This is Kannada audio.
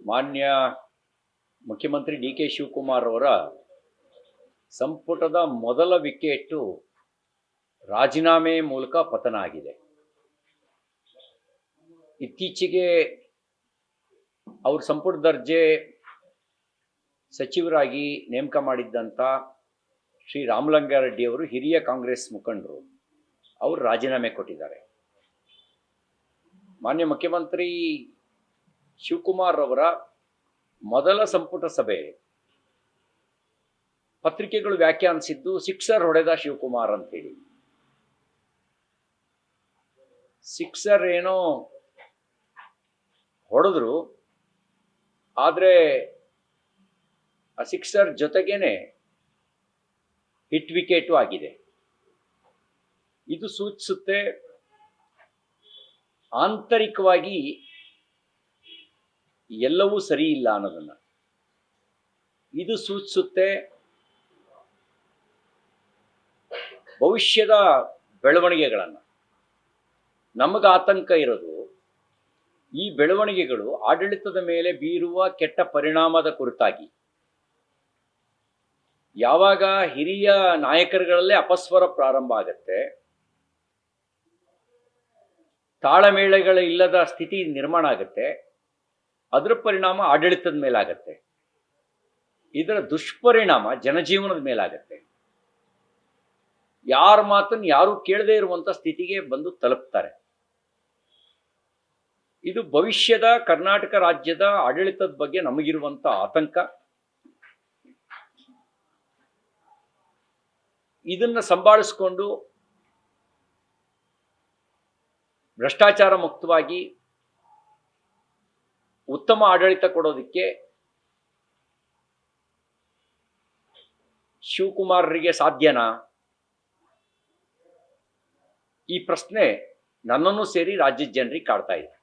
ಮಾನ್ಯ ಮುಖ್ಯಮಂತ್ರಿ ಡಿ ಕೆ ಶಿವಕುಮಾರ್ ಅವರ ಸಂಪುಟದ ಮೊದಲ ವಿಕೆಟು ರಾಜೀನಾಮೆ ಮೂಲಕ ಪತನ ಆಗಿದೆ. ಇತ್ತೀಚೆಗೆ ಅವರು ಸಂಪುಟ ದರ್ಜೆ ಸಚಿವರಾಗಿ ನೇಮಕ ಮಾಡಿದ್ದಂಥ ಶ್ರೀ ರಾಮಲಿಂಗಾರೆಡ್ಡಿ ಅವರು ಹಿರಿಯ ಕಾಂಗ್ರೆಸ್ ಮುಖಂಡರು, ಅವರು ರಾಜೀನಾಮೆ ಕೊಟ್ಟಿದ್ದಾರೆ. ಮಾನ್ಯ ಮುಖ್ಯಮಂತ್ರಿ ಶಿವಕುಮಾರ್ ಅವರ ಮೊದಲ ಸಂಪುಟ ಸಭೆ ಪತ್ರಿಕೆಗಳು ವ್ಯಾಖ್ಯಾನಿಸಿದ್ದು ಸಿಕ್ಸರ್ ಹೊಡೆದ ಶಿವಕುಮಾರ್ ಅಂತೇಳಿ. ಸಿಕ್ಸರ್ ಏನೋ ಹೊಡೆದ್ರು, ಆದರೆ ಆ ಸಿಕ್ಸರ್ ಜೊತೆಗೇನೆ ಹಿಟ್ ವಿಕೆಟು ಆಗಿದೆ. ಇದು ಸೂಚಿಸುತ್ತೆ ಆಂತರಿಕವಾಗಿ ಎಲ್ಲವೂ ಸರಿ ಇಲ್ಲ ಅನ್ನೋದನ್ನ. ಇದು ಸೂಚಿಸುತ್ತೆ ಭವಿಷ್ಯದ ಬೆಳವಣಿಗೆಗಳನ್ನು. ನಮಗೆ ಆತಂಕ ಇರೋದು ಈ ಬೆಳವಣಿಗೆಗಳು ಆಡಳಿತದ ಮೇಲೆ ಬೀರುವ ಕೆಟ್ಟ ಪರಿಣಾಮದ ಕುರಿತಾಗಿ. ಯಾವಾಗ ಹಿರಿಯ ನಾಯಕರುಗಳಲ್ಲೇ ಅಪಸ್ವರ ಪ್ರಾರಂಭ ಆಗತ್ತೆ, ತಾಳಮೇಳಗಳ ಇಲ್ಲದ ಸ್ಥಿತಿ ನಿರ್ಮಾಣ ಆಗುತ್ತೆ, ಅದರ ಪರಿಣಾಮ ಆಡಳಿತದ ಮೇಲಾಗತ್ತೆ. ಇದರ ದುಷ್ಪರಿಣಾಮ ಜನಜೀವನದ ಮೇಲಾಗತ್ತೆ. ಯಾರ ಮಾತನ್ನು ಯಾರು ಕೇಳದೇ ಇರುವಂತ ಸ್ಥಿತಿಗೆ ಬಂದು ತಲುಪ್ತಾರೆ. ಇದು ಭವಿಷ್ಯದ ಕರ್ನಾಟಕ ರಾಜ್ಯದ ಆಡಳಿತದ ಬಗ್ಗೆ ನಮಗಿರುವಂತ ಆತಂಕ. ಇದನ್ನ ಸಂಭಾಳಿಸಿಕೊಂಡು ಭ್ರಷ್ಟಾಚಾರ ಮುಕ್ತವಾಗಿ ಉತ್ತಮ ಆಡಳಿತ ಕೊಡೋದಕ್ಕೆ ಶಿವಕುಮಾರರಿಗೆ ಸಾಧ್ಯನಾ? ಈ ಪ್ರಶ್ನೆ ನನ್ನನ್ನು ಸೇರಿ ರಾಜ್ಯದ ಜನರಿಗೆ ಕಾಡ್ತಾ ಇದೆ.